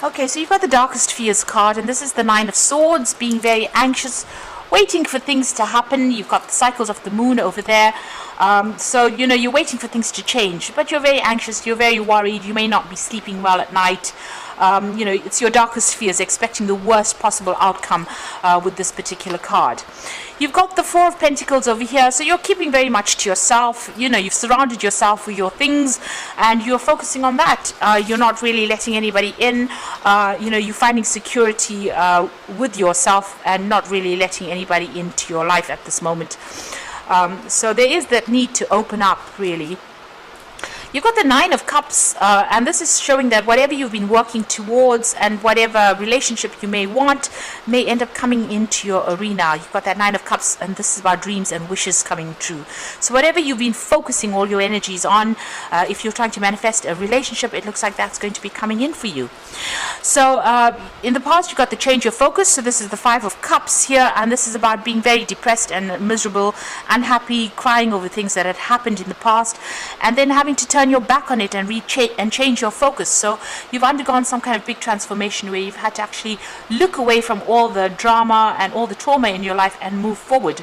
Okay, so you've got the Darkest Fears card, and this is the Nine of Swords, being very anxious, waiting for things to happen. You've got the cycles of the moon over there. So, you're waiting for things to change, but you're very anxious, you're very worried, you may not be sleeping well at night. It's your darkest fears, expecting the worst possible outcome with this particular card. You've got the Four of Pentacles over here, so you're keeping very much to yourself. You've surrounded yourself with your things, and you're focusing on that. You're not really letting anybody in. You're finding security with yourself and not really letting anybody into your life at this moment. So there is that need to open up, really. You've got the Nine of Cups, and this is showing that whatever you've been working towards and whatever relationship you may want may end up coming into your arena. You've got that Nine of Cups, and this is about dreams and wishes coming true. So whatever you've been focusing all your energies on, if you're trying to manifest a relationship, it looks like that's going to be coming in for you. So in the past, you've got the change of focus. So this is the Five of Cups here, and this is about being very depressed and miserable, unhappy, crying over things that had happened in the past, and then having to turn your back on it and change your focus. So you've undergone some kind of big transformation where you've had to actually look away from all the drama and all the trauma in your life and move forward.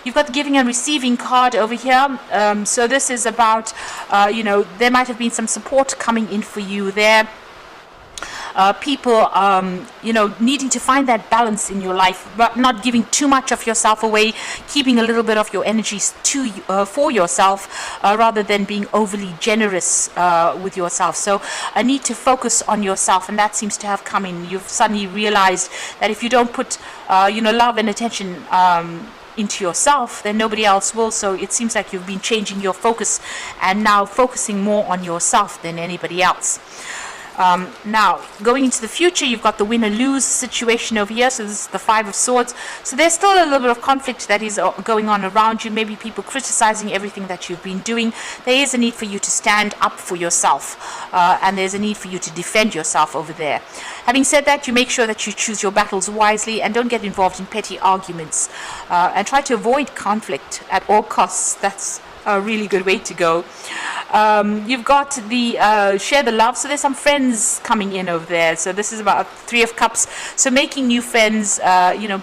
You've got the Giving and Receiving card over here. So this is about, there might have been some support coming in for you there. People, needing to find that balance in your life, but not giving too much of yourself away, keeping a little bit of your energies for yourself, rather than being overly generous with yourself. So a need to focus on yourself, and that seems to have come in. You've suddenly realized that if you don't put, love and attention into yourself, then nobody else will. So it seems like you've been changing your focus and now focusing more on yourself than anybody else. Now, going into the future, you've got the win or lose situation over here. So this is the Five of Swords. So there's still a little bit of conflict that is going on around you. Maybe people criticizing everything that you've been doing. There is a need for you to stand up for yourself, and there's a need for you to defend yourself over there. Having said that, you make sure that you choose your battles wisely and don't get involved in petty arguments, and try to avoid conflict at all costs. That's a really good way to go. You've got the share the love. So there's some friends coming in over there. So this is about Three of Cups. So making new friends,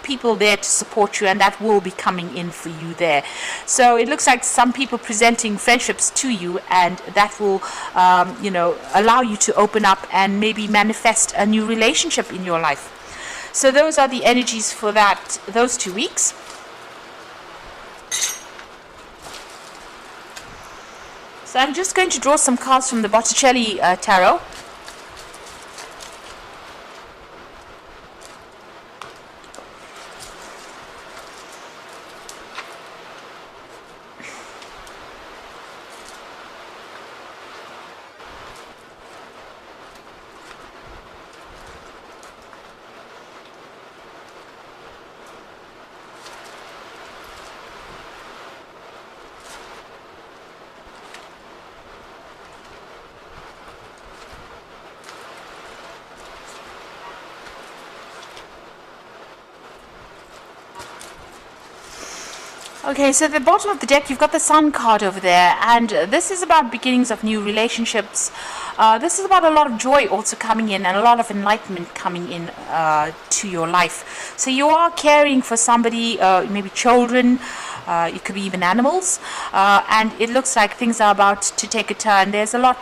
people there to support you, and that will be coming in for you there. So it looks like some people presenting friendships to you, and that will, allow you to open up and maybe manifest a new relationship in your life. So those are the energies for those 2 weeks. So I'm just going to draw some cards from the Botticelli Tarot. Okay, so at the bottom of the deck, you've got the Sun card over there, and this is about beginnings of new relationships. This is about a lot of joy also coming in and a lot of enlightenment coming in to your life. So you are caring for somebody, maybe children, it could be even animals, and it looks like things are about to take a turn. There's a lot,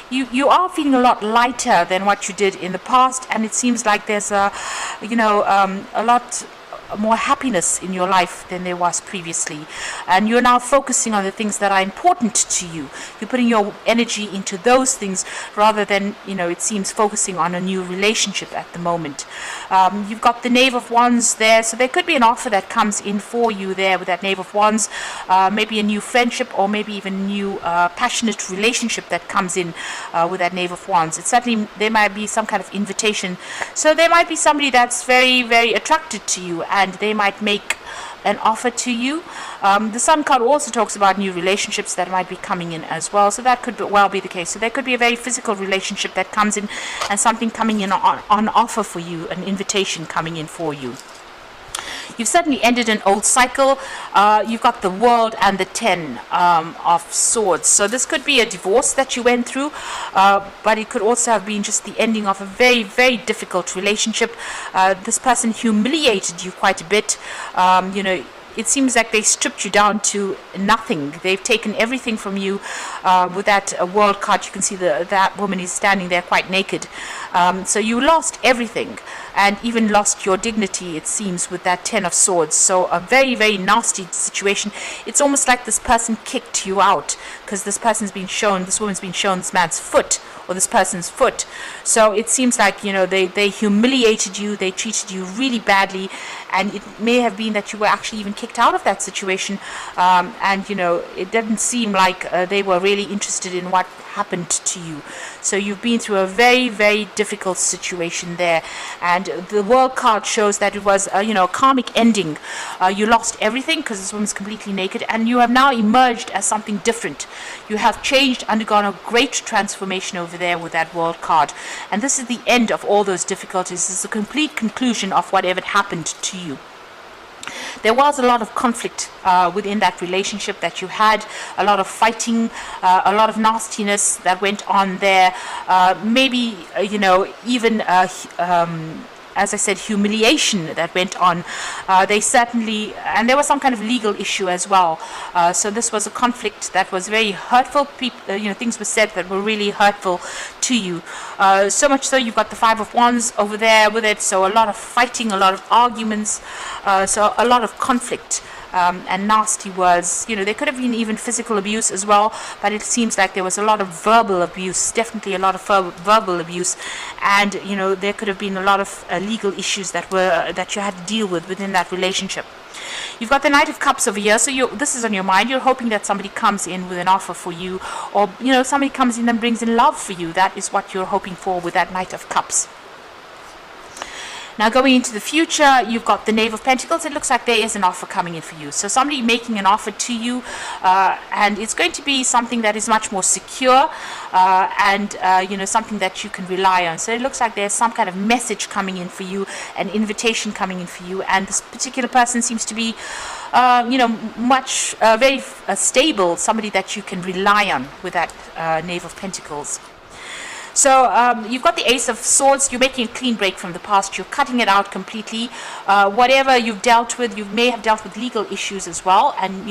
you are feeling a lot lighter than what you did in the past, and it seems like there's a lot more happiness in your life than there was previously, and you're now focusing on the things that are important to you. You're putting your energy into those things rather than, it seems, focusing on a new relationship at the moment. You've got the Knave of Wands there, so there could be an offer that comes in for you there with that Knave of Wands, maybe a new friendship or maybe even a new passionate relationship that comes in with that Knave of Wands. It's certainly, there might be some kind of invitation, so there might be somebody that's very, very attracted to you, and they might make an offer to you. The Sun card also talks about new relationships that might be coming in as well, so that could well be the case. So there could be a very physical relationship that comes in, and something coming in on offer for you, an invitation coming in for you. You've certainly ended an old cycle. You've got the World and the 10 of Swords. So this could be a divorce that you went through, but it could also have been just the ending of a very, very difficult relationship. This person humiliated you quite a bit. It seems like they stripped you down to nothing. They've taken everything from you. With that World card, you can see that woman is standing there quite naked. So you lost everything, and even lost your dignity, it seems, with that 10 of Swords. So a very, very nasty situation. It's almost like this person kicked you out, because this woman's been shown this man's foot, or this person's foot. So it seems like, they humiliated you, they treated you really badly, and it may have been that you were actually even kicked out of that situation, and it didn't seem like they were really interested in what happened to you. So you've been through a very, very difficult situation there, and the World card shows that it was a karmic ending. You lost everything because this woman's completely naked, and you have now emerged as something different. You have changed, undergone a great transformation over there with that World card, and this is the end of all those difficulties. This is a complete conclusion of whatever happened to you. There was a lot of conflict within that relationship that you had, a lot of fighting, a lot of nastiness that went on there. Maybe, even as I said, humiliation that went on. They certainly, and there was some kind of legal issue as well. So this was a conflict that was very hurtful. Things were said that were really hurtful to you. So much so you've got the 5 of Wands over there with it. So a lot of fighting, a lot of arguments, so a lot of conflict. And nasty words. There could have been even physical abuse as well, but it seems like there was a lot of verbal abuse, definitely a lot of verbal abuse, and there could have been a lot of legal issues that you had to deal with within that relationship. You've got the Knight of Cups over here, so this is on your mind. You're hoping that somebody comes in with an offer for you, or somebody comes in and brings in love for you. That is what you're hoping for with that Knight of Cups. Now going into the future, you've got the Knave of Pentacles. It looks like there is an offer coming in for you. So somebody making an offer to you, and it's going to be something that is much more secure, and something that you can rely on. So it looks like there's some kind of message coming in for you, an invitation coming in for you, and this particular person seems to be very stable, somebody that you can rely on with that Knave of Pentacles. So you've got the Ace of Swords. You're making a clean break from the past. You're cutting it out completely. Whatever you've dealt with, you may have dealt with legal issues as well, and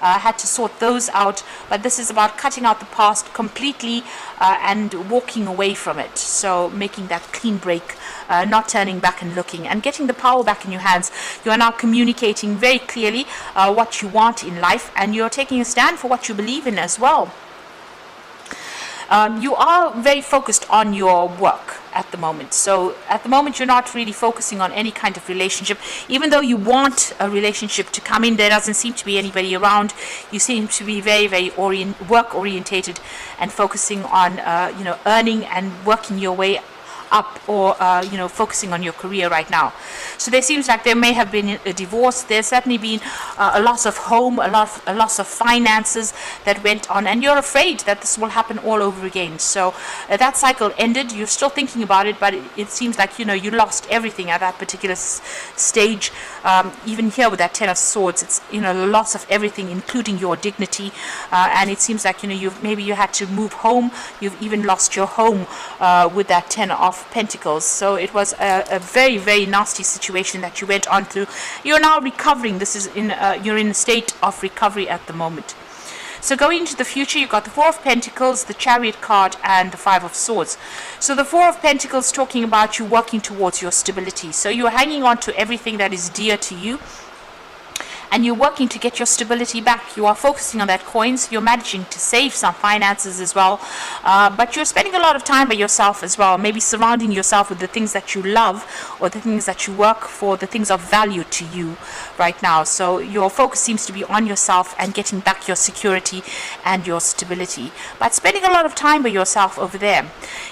had to sort those out. But this is about cutting out the past completely and walking away from it. So making that clean break, not turning back and looking, and getting the power back in your hands. You are now communicating very clearly what you want in life, and you're taking a stand for what you believe in as well. You are very focused on your work at the moment. So at the moment, you're not really focusing on any kind of relationship. Even though you want a relationship to come in, there doesn't seem to be anybody around. You seem to be very, very work-orientated and focusing on, earning and working your way up, or focusing on your career right now. So there seems like there may have been a divorce. There's certainly been a loss of home, a loss of finances that went on, and you're afraid that this will happen all over again. So that cycle ended. You're still thinking about it, but it seems like you lost everything at that particular stage. Even here with that 10 of Swords, it's the loss of everything, including your dignity, and it seems like maybe you had to move home. You've even lost your home with that 10 of Pentacles. So it was a very, very nasty situation that you went on through. You're now recovering. This is you're in a state of recovery at the moment. So going into the future, you've got the 4 of Pentacles, the Chariot card, and the 5 of Swords. So the 4 of Pentacles talking about you working towards your stability. So you're hanging on to everything that is dear to you, and you're working to get your stability back. You are focusing on that coins. You're managing to save some finances as well, but you're spending a lot of time by yourself as well, maybe surrounding yourself with the things that you love, or the things that you work for, the things of value to you right now. So your focus seems to be on yourself and getting back your security and your stability, but spending a lot of time by yourself over there.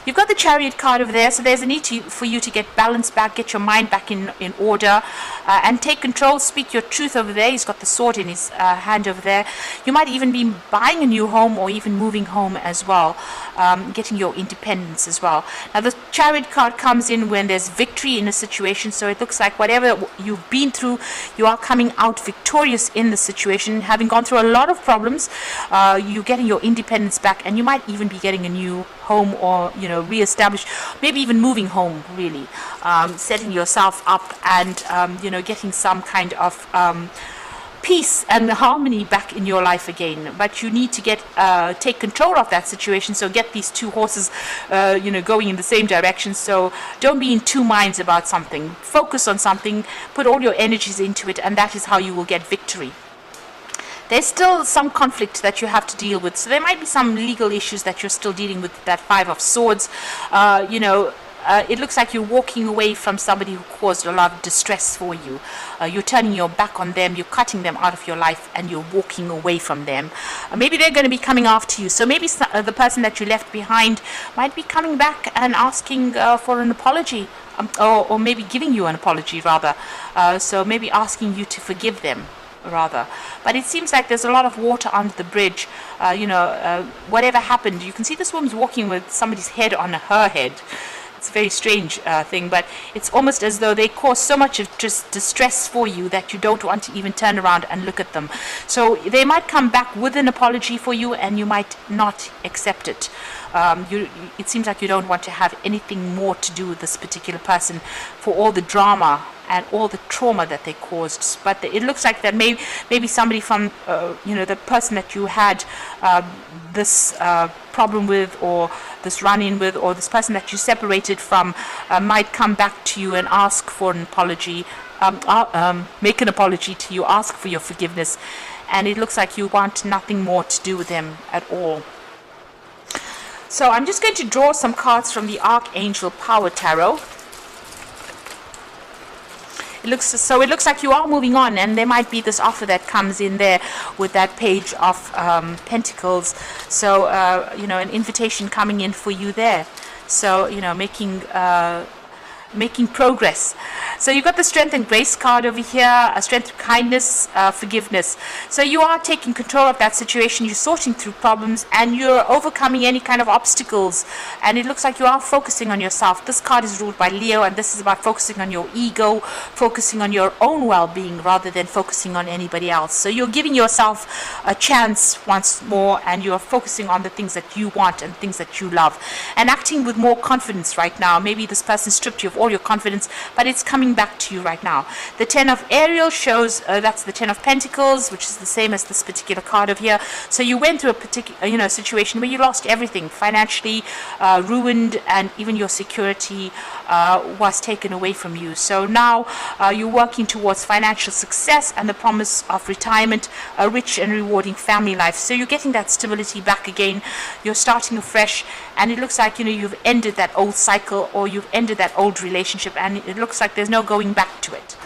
You've got the Chariot card over there, so there's a need for you to get balance back, get your mind back in order, and take control, speak your truth over there. there. He's got the sword in his hand over there. You might even be buying a new home or even moving home as well, getting your independence as well. Now the Chariot card comes in when there's victory in a situation, so it looks like whatever you've been through, you are coming out victorious in the situation. Having gone through a lot of problems, you're getting your independence back, and you might even be getting a new home, or re-establish, maybe even moving home, really, setting yourself up, and getting some kind of peace and harmony back in your life again. But you need to take control of that situation, so get these two horses going in the same direction. So don't be in two minds about something. Focus on something, put all your energies into it, and that is how you will get victory. There's still some conflict that you have to deal with, so there might be some legal issues that you're still dealing with. That Five of Swords, it looks like you're walking away from somebody who caused a lot of distress for you. You're turning your back on them, you're cutting them out of your life, and you're walking away from them. Maybe they're going to be coming after you, so maybe the person that you left behind might be coming back and asking for an apology, or maybe giving you an apology, rather. So maybe asking you to forgive them, rather. But it seems like there's a lot of water under the bridge. Whatever happened, you can see this woman's walking with somebody's head on her head. It's a very strange thing, but it's almost as though they cause so much of just distress for you that you don't want to even turn around and look at them. So they might come back with an apology for you, and you might not accept it. It seems like you don't want to have anything more to do with this particular person for all the drama and all the trauma that they caused. But it looks like that maybe somebody from the person that you had this problem with, or this run-in with, or this person that you separated from, might come back to you and ask for an apology, make an apology to you, ask for your forgiveness, and it looks like you want nothing more to do with them at all. So I'm just going to draw some cards from the Archangel Power Tarot. It looks like you are moving on, and there might be this offer that comes in there with that Page of Pentacles. So an invitation coming in for you there. So making progress. So you've got the Strength and Grace card over here, a strength, kindness, forgiveness. So you are taking control of that situation, you're sorting through problems, and you're overcoming any kind of obstacles, and it looks like you are focusing on yourself. This card is ruled by Leo, and this is about focusing on your ego, focusing on your own well-being rather than focusing on anybody else. So you're giving yourself a chance once more, and you're focusing on the things that you want and things that you love, and acting with more confidence right now. Maybe this person stripped you of all your confidence, but it's coming back to you right now. The Ten of Ariel shows that's the Ten of Pentacles, which is the same as this particular card over here. So you went through a particular situation where you lost everything, financially ruined, and even your security was taken away from you. So now you're working towards financial success and the promise of retirement, a rich and rewarding family life. So you're getting that stability back again. You're starting afresh, and it looks like you've ended that old cycle, or you've ended that old relationship, and it looks like there's no going back to it.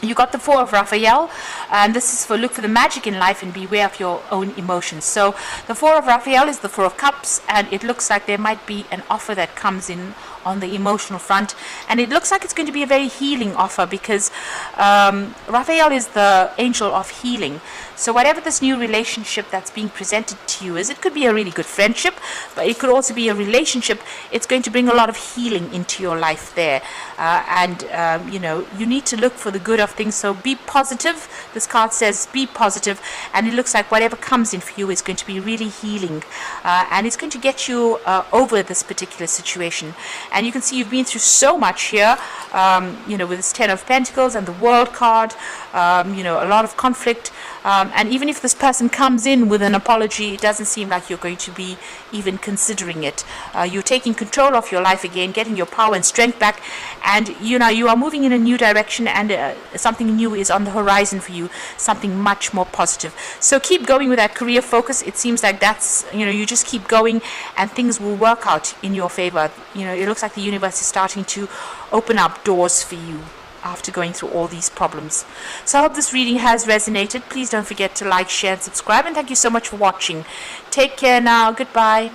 You got the Four of Raphael, and this is for look for the magic in life and beware of your own emotions. So the Four of Raphael is the Four of Cups, and it looks like there might be an offer that comes in on the emotional front, and it looks like it's going to be a very healing offer, because Raphael is the angel of healing. So whatever this new relationship that's being presented to you is, it could be a really good friendship, but it could also be a relationship. It's going to bring a lot of healing into your life there, you need to look for the good of things. So be positive. This card says be positive, and it looks like whatever comes in for you is going to be really healing, and it's going to get you over this particular situation. And you can see you've been through so much here, with this Ten of Pentacles and the World card, a lot of conflict. And even if this person comes in with an apology, it doesn't seem like you're going to be even considering it. You're taking control of your life again, getting your power and strength back, and you are moving in a new direction, and something new is on the horizon for you, something much more positive. So keep going with that career focus. It seems like that's, you just keep going, and things will work out in your favor. It looks like the universe is starting to open up doors for you after going through all these problems. So I hope this reading has resonated. Please don't forget to like, share, and subscribe, and thank you so much for watching. Take care now. Goodbye.